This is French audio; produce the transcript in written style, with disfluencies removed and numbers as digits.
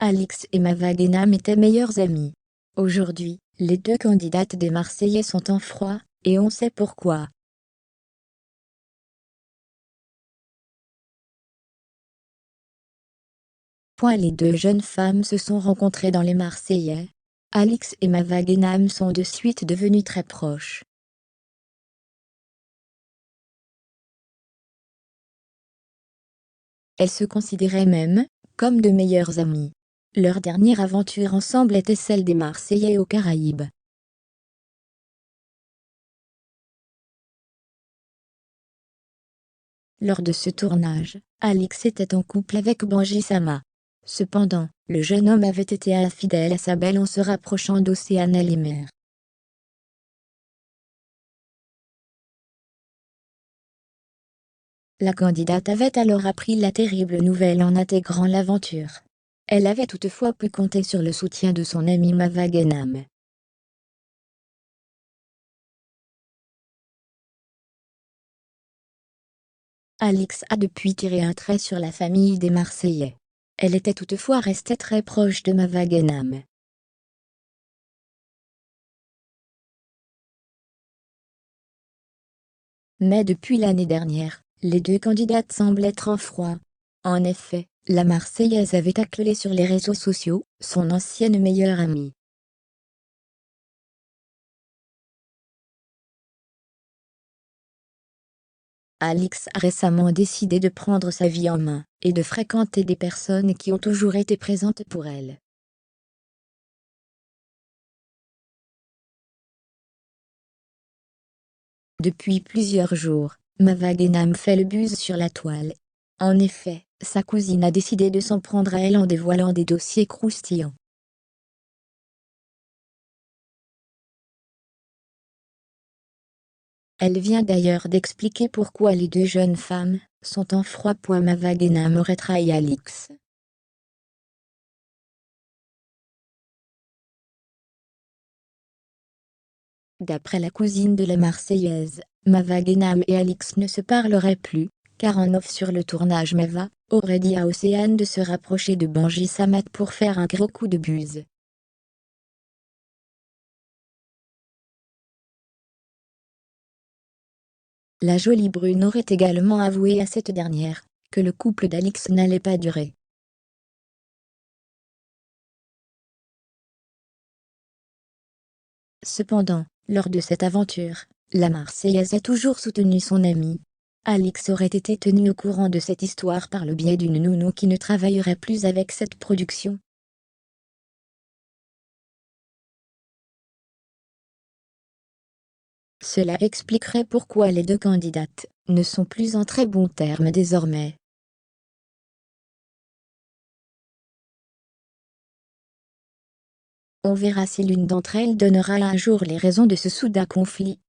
Alix et Mava Guénam étaient meilleures amies. Aujourd'hui, les deux candidates des Marseillais sont en froid, et on sait pourquoi. Les deux jeunes femmes se sont rencontrées dans les Marseillais. Alix et Mava Guénam sont de suite devenues très proches. Elles se considéraient même comme de meilleures amies. Leur dernière aventure ensemble était celle des Marseillais aux Caraïbes. Lors de ce tournage, Alix était en couple avec Benji Sama. Cependant, le jeune homme avait été infidèle à sa belle en se rapprochant d'Océane Limer. La candidate avait alors appris la terrible nouvelle en intégrant l'aventure. Elle avait toutefois pu compter sur le soutien de son ami Mava Guénam. Alix a depuis tiré un trait sur la famille des Marseillais. Elle était toutefois restée très proche de Mava Guénam. Mais depuis l'année dernière, les deux candidates semblent être en froid. En effet, la Marseillaise avait accolé sur les réseaux sociaux son ancienne meilleure amie. Alix a récemment décidé de prendre sa vie en main et de fréquenter des personnes qui ont toujours été présentes pour elle. Depuis plusieurs jours, Mava Guénam fait le buzz sur la toile. En effet, sa cousine a décidé de s'en prendre à elle en dévoilant des dossiers croustillants. Elle vient d'ailleurs d'expliquer pourquoi les deux jeunes femmes sont en froid. Mava Guénam aurait trahi Alix. D'après la cousine de la Marseillaise, Mava Guénam et Alix ne se parleraient plus, car en off sur le tournage Mava aurait dit à Océane de se rapprocher de Benji Samat pour faire un gros coup de buse. La jolie brune aurait également avoué à cette dernière que le couple d'Alix n'allait pas durer. Cependant, lors de cette aventure, la Marseillaise a toujours soutenu son amie. Alix aurait été tenue au courant de cette histoire par le biais d'une nounou qui ne travaillerait plus avec cette production. Cela expliquerait pourquoi les deux candidates ne sont plus en très bons termes désormais. On verra si l'une d'entre elles donnera un jour les raisons de ce soudain conflit.